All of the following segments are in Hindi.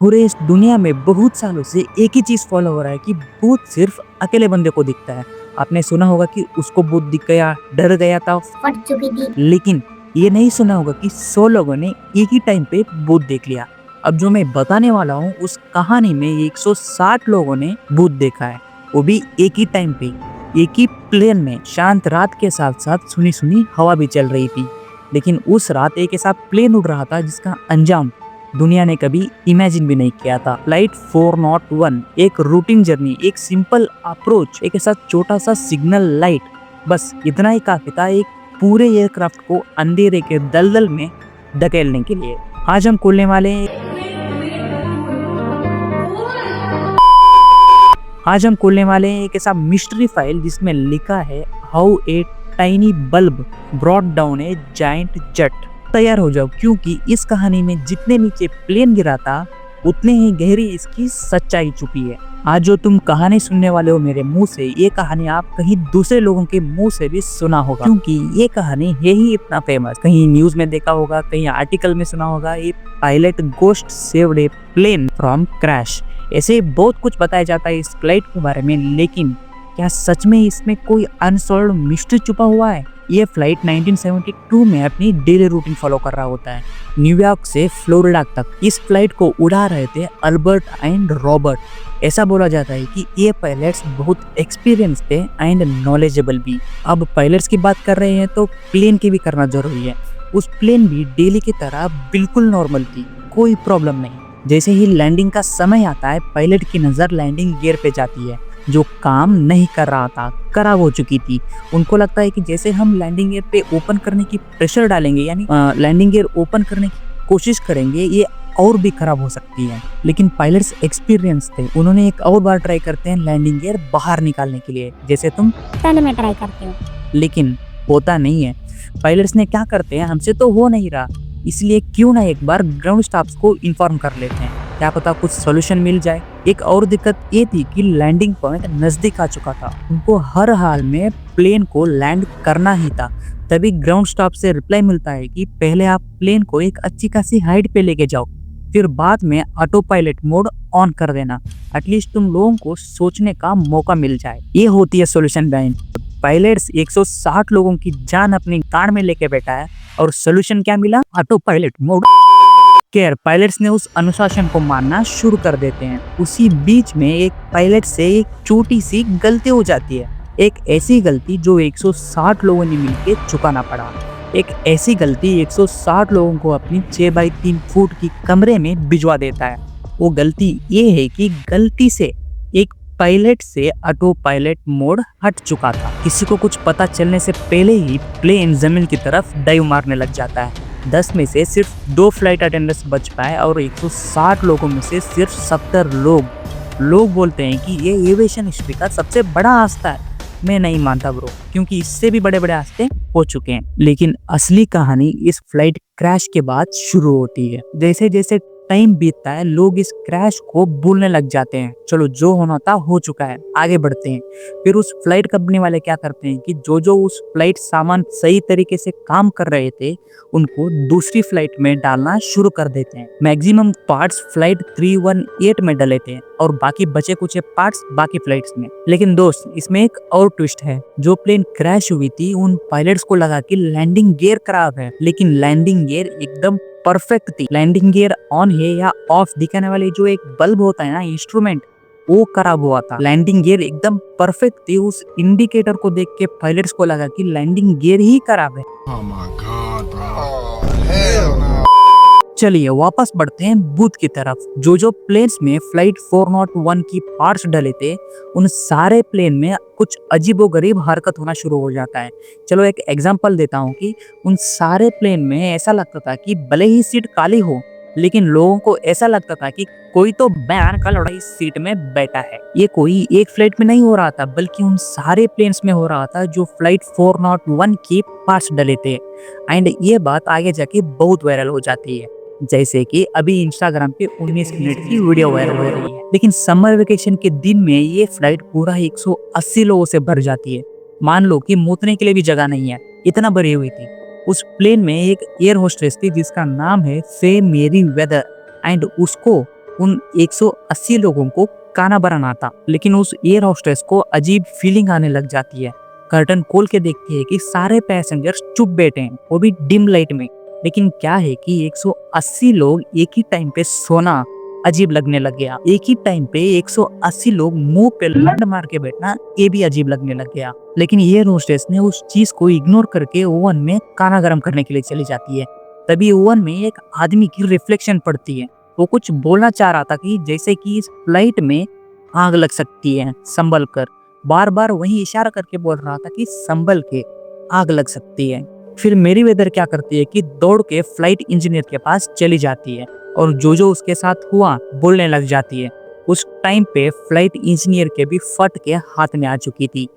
पूरे इस दुनिया में बहुत सालों से एक ही चीज फॉलो हो रहा है कि भूत सिर्फ अकेले बंदे को दिखता है। आपने सुना होगा कि उसको भूत दिख गया, डर गया था, फट चुकी थी। लेकिन ये नहीं सुना होगा कि 100 लोगों ने एक ही टाइम पे भूत देख लिया। अब जो मैं बताने वाला हूँ उस कहानी में 160 लोगों ने भूत देखा है, वो भी एक ही टाइम पे, एक ही प्लेन में। शांत रात के साथ साथ सुनी सुनी हवा भी चल रही थी, लेकिन उस रात एक ऐसा प्लेन उड़ रहा था जिसका अंजाम दुनिया ने कभी इमेजिन भी नहीं किया था। फ्लाइट 401 एक रूटीन जर्नी, एक सिंपल अप्रोच, एक ऐसा छोटा सा सिग्नल लाइट, बस इतना ही काफी था एक पूरे एयरक्राफ्ट को अंधेरे के दलदल में धकेलने के लिए। आज हम खोलने वाले हैं एक ऐसा मिस्ट्री फाइल जिसमें लिखा है how a tiny bulb brought down A giant jet. तैयार हो जाओ, क्योंकि इस कहानी में जितने नीचे प्लेन गिरा था उतने ही गहरी इसकी सच्चाई छुपी है। आज जो तुम कहानी सुनने वाले हो मेरे मुंह से, ये कहानी आप कहीं दूसरे लोगों के मुंह से भी सुना होगा, क्योंकि ये कहानी है ही इतना फेमस। कहीं न्यूज में देखा होगा, कहीं आर्टिकल में सुना होगा। ये pilot ghost saved a plane from crash. ऐसे बहुत कुछ बताया जाता है इस फ्लाइट के बारे में, लेकिन क्या सच में इसमें कोई अनसॉल्व्ड मिस्ट्री छुपा हुआ है? ये फ्लाइट 1972 में अपनी डेली रूटीन फॉलो कर रहा होता है, न्यूयॉर्क से फ्लोरिडा तक। इस फ्लाइट को उड़ा रहे थे अल्बर्ट एंड रॉबर्ट। ऐसा बोला जाता है कि ये पायलट्स बहुत एक्सपीरियंस थे एंड नॉलेजेबल भी। अब पायलट्स की बात कर रहे हैं तो प्लेन की भी करना जरूरी है। उस प्लेन भी डेली की तरह बिल्कुल नॉर्मल थी, कोई प्रॉब्लम नहीं। जैसे ही लैंडिंग का समय आता है, पायलट की नजर लैंडिंग गियर पे जाती है, जो काम नहीं कर रहा था, खराब हो चुकी थी। उनको लगता है कि जैसे हम लैंडिंग गियर पे ओपन करने की प्रेशर डालेंगे, यानी लैंडिंग गियर ओपन करने की कोशिश करेंगे, ये और भी खराब हो सकती है। लेकिन पायलट्स एक्सपीरियंस थे, उन्होंने एक और बार ट्राई करते हैं लैंडिंग गियर बाहर निकालने के लिए, जैसे तुम पहले मैं ट्राई करती हूँ। लेकिन होता नहीं है। पायलट्स ने क्या करते हैं, हमसे तो हो नहीं रहा, इसलिए क्यों ना एक बार ग्राउंड स्टाफ्स को इन्फॉर्म कर लेते हैं, क्या पता कुछ सोल्यूशन मिल जाए। एक और दिक्कत ये थी कि लैंडिंग पॉइंट नजदीक आ चुका था, उनको हर हाल में प्लेन को लैंड करना ही था। तभी ग्राउंड स्टाफ से रिप्लाई मिलता है कि पहले आप प्लेन को एक अच्छी खासी हाइट पे लेके जाओ, फिर बाद में ऑटो पायलट मोड ऑन कर देना, एटलीस्ट तुम लोगों को सोचने का मौका मिल जाए। ये होती है सोल्यूशन बैंड। पायलट्स 160 लोगों की जान अपनी गाड़ में लेके बैठा है, और सोल्यूशन क्या मिला? Auto pilot mode. Care pilots ने उस अनुशासन को मानना शुरू कर देते हैं। उसी बीच में एक पायलट से एक छोटी सी गलती हो जाती है, एक ऐसी गलती जो 160 लोगों ने मिलकर चुकाना पड़ा। एक ऐसी गलती 160 लोगों को अपनी 6x3 फुट की कमरे में भिजवा देता है। वो गलती ये है कि गलती से एक पायलट से ऑटो पायलट मोड हट चुका था। किसी को कुछ पता चलने से पहले ही प्लेन जमीन की तरफ डाइव मारने लग जाता है। 10 में से सिर्फ 2 फ्लाइट अटेंडेंट्स बच पाए, और 160 लोगों में से सिर्फ 70 लोग बोलते हैं कि ये एविएशन हिस्ट्री का सबसे बड़ा हादसा है। मैं नहीं मानता ब्रो, क्योंकि इससे भी बड़े बड़े हादसे हो चुके हैं। लेकिन असली कहानी इस फ्लाइट क्रैश के बाद शुरू होती है। जैसे जैसे टाइम बीतता है, लोग इस क्रैश को भूलने लग जाते हैं। चलो, जो होना था हो चुका है, आगे बढ़ते हैं। फिर उस फ्लाइट कंपनी वाले क्या करते हैं कि जो उस फ्लाइट सामान सही तरीके से काम कर रहे थे, उनको दूसरी फ्लाइट में डालना शुरू कर देते हैं। मैक्सिमम पार्ट्स फ्लाइट 318 में डले थे, और बाकी बचे कुछ पार्ट्स बाकी फ्लाइट्स में। लेकिन दोस्त, इसमें एक और ट्विस्ट है। जो प्लेन क्रैश हुई थी, उन पायलट्स को लगा कि लैंडिंग गियर खराब है, लेकिन लैंडिंग गियर एकदम परफेक्ट थी। लैंडिंग गियर ऑन है या ऑफ दिखाने वाले जो एक बल्ब होता है ना, इंस्ट्रूमेंट, वो खराब हुआ था। लैंडिंग गियर एकदम परफेक्ट थी। उस इंडिकेटर को देख के पायलट्स को लगा कि लैंडिंग गियर ही खराब है। Oh my God, bro. Oh, hell no. चलिए वापस बढ़ते हैं भूत की तरफ। जो प्लेन्स में फ्लाइट 401 की पार्ट्स डले थे, उन सारे प्लेन में कुछ अजीबोगरीब हरकत होना शुरू हो जाता है। चलो एक एग्जांपल देता हूँ कि उन सारे प्लेन में ऐसा लगता था कि भले ही सीट काली हो, लेकिन लोगों को ऐसा लगता था कि कोई तो बैन का लड़ाई सीट में बैठा है। ये कोई एक फ्लाइट में नहीं हो रहा था, बल्कि उन सारे प्लेन्स में हो रहा था जो फ्लाइट 401 की पार्ट्स डले थे। एंड ये बात आगे जाके बहुत वायरल हो जाती है, जैसे कि अभी इंस्टाग्राम पे 19 मिनट की वीडियो वायरल हो रही है। लेकिन समर वेकेशन के दिन में ये फ्लाइट पूरा 180 लोगों से भर जाती है। मान लो कि मुतने के लिए भी जगह नहीं है, इतना भरी हुई थी। उस प्लेन में एक एयर होस्टेस थी जिसका नाम है फे मेरी वेदर, एंड उसको उन 180 लोगों को खाना बनाना था, लेकिन उस एयर होस्टेस को अजीब फीलिंग आने लग जाती है। कर्टन खोल के देखती है कि सारे पैसेंजर्स चुप बैठे हैं, वो भी डिम लाइट में। लेकिन क्या है कि 180 लोग एक ही टाइम पे सोना अजीब लगने लग गया। एक ही टाइम पे 180 लोग मुंह पे लंड मार के बैठना, ये भी अजीब लगने लग गया। लेकिन एयर होस्टेस ने उस चीज को इग्नोर करके ओवन में खाना गर्म करने के लिए चली जाती है। तभी ओवन में एक आदमी की रिफ्लेक्शन पड़ती है। वो कुछ बोलना चाह रहा था कि जैसे कि इस फ्लाइट में आग लग सकती है, संभल कर। बार बार वही इशारा करके बोल रहा था कि संभल के, आग लग सकती है। फिर मेरी वेदर क्या करती है कि दौड़ के फ्लाइट इंजीनियर के पास चली जाती है और जो उसके साथ हुआ बोलने लग जाती है। उस टाइम पे फ्लाइट इंजीनियर के भी फट के हाथ में आ चुकी थी।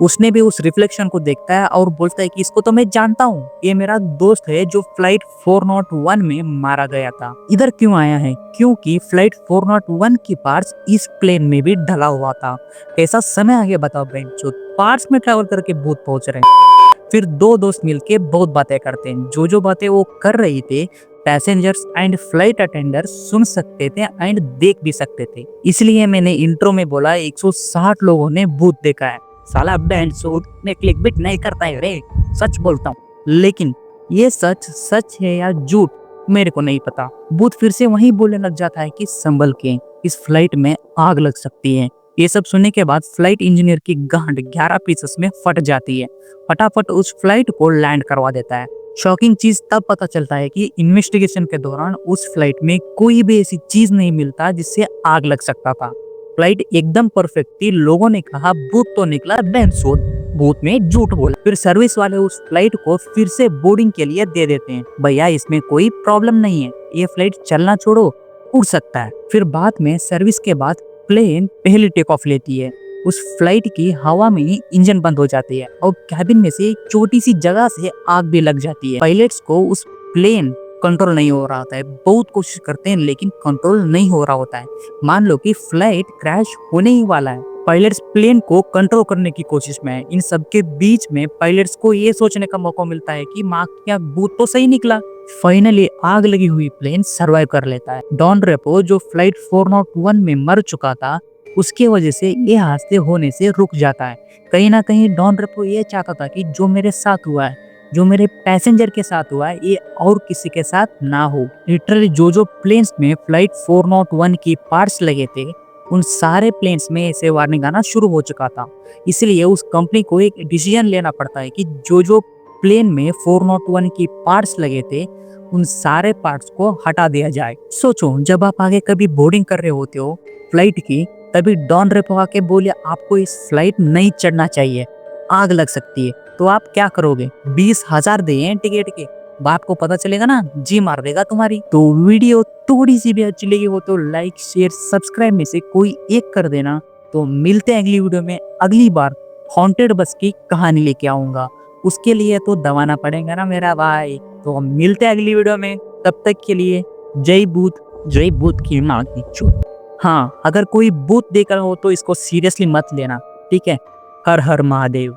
उसने भी उस रिफ्लेक्शन को देखता है और बोलता है कि इसको तो मैं जानता हूँ, ये मेरा दोस्त है जो फ्लाइट 401 में मारा गया था। इधर क्यों आया है? क्योंकि फ्लाइट 401 की पार्ट्स इस प्लेन में भी ढला हुआ था। कैसा समय आगे बताओ बेंचो, पार्ट्स में ट्रैवल करके भूत पहुंच रहे हैं। फिर दो दोस्त मिलके बहुत बातें करते हैं। जो बातें वो कर रही थे पैसेंजर्स एंड फ्लाइट अटेंडर सुन सकते थे एंड देख भी सकते थे। इसलिए मैंने इंट्रो में बोला 160 लोगों ने भूत देखा है। साला बैंड सूट ने क्लिक बिट नहीं करता है रे, सच बोलता हूँ। लेकिन ये सच है या झूठ मेरे को नहीं पता। भूत फिर से वहीं बोलने लग जाता है कि संभल के, इस फ्लाइट में आग लग सकती है। ये सब सुनने के बाद फ्लाइट इंजीनियर की गांड 11 पीसेस में फट जाती है। फटाफट उस फ्लाइट को लैंड करवा देता है। शॉकिंग चीज तब पता चलता है कि इन्वेस्टिगेशन के दौरान उस फ्लाइट में कोई भी ऐसी चीज नहीं मिलता जिससे आग लग सकता था। फ्लाइट एकदम परफेक्ट थी। लोगों ने कहा भूत तो निकला बेंसोद, भूत में झूठ बोला। फिर सर्विस वाले उस फ्लाइट को फिर से बोर्डिंग के लिए दे देते हैं। भैया इसमें कोई प्रॉब्लम नहीं है, ये फ्लाइट चलना छोड़ो, उड़ सकता है। फिर बाद में सर्विस के बाद प्लेन पहले टेक ऑफ लेती है। उस फ्लाइट की हवा में ही इंजन बंद हो जाती है और कैबिन में से एक छोटी सी जगह से आग भी लग जाती है। पायलट्स को उस प्लेन कंट्रोल नहीं हो रहा होता है। बहुत कोशिश करते हैं लेकिन कंट्रोल नहीं हो रहा होता है। मान लो कि फ्लाइट क्रैश होने ही वाला है। पायलट्स प्लेन को कंट्रोल करने की कोशिश में है। इन सबके बीच में पायलट्स को ये सोचने का मौका मिलता है कि माँ क्या भूत तो सही निकला। फाइनली आग लगी हुई प्लेन सरवाइव कर लेता है। डॉन रेपो जो फ्लाइट 401 में मर चुका था, उसके वजह से ये हादसे होने से रुक जाता है। कहीं ना कहीं डॉन रेपो ये चाहता था कि जो मेरे साथ हुआ है, जो मेरे पैसेंजर के साथ हुआ है, ये और किसी के साथ ना हो। लिटरली जो प्लेन्स में फ्लाइट 401 की पार्ट्स लगे थे, उन सारे प्लेन्स में ऐसे वार्निंग आना शुरू हो चुका था। इसलिए उस कंपनी को एक डिसीजन लेना पड़ता है कि जो प्लेन में 401 की पार्ट्स लगे थे, उन सारे पार्ट्स को हटा दिया जाए। सोचो, जब आप आगे कभी बोर्डिंग कर रहे होते हो फ्लाइट की, तभी डॉन रेपो आके बोले आपको इस फ्लाइट नहीं चढ़ना चाहिए, आग लग सकती है, तो आप क्या करोगे? 20,000 दिए टिकट के, बाप को पता चलेगा ना, जी मार देगा तुम्हारी। तो वीडियो थोड़ी सी भी अच्छी लगी हो तो लाइक शेयर सब्सक्राइब में से कोई एक कर देना। तो मिलते हैं अगली वीडियो में। अगली बार हॉन्टेड बस की कहानी लेके आऊंगा, उसके लिए तो दबाना पड़ेगा ना मेरा भाई। तो हम मिलते हैं अगली वीडियो में, तब तक के लिए जय भूत की माँ की चूत। हाँ, अगर कोई भूत देख रहा हो तो इसको सीरियसली मत लेना, ठीक है? हर हर महादेव।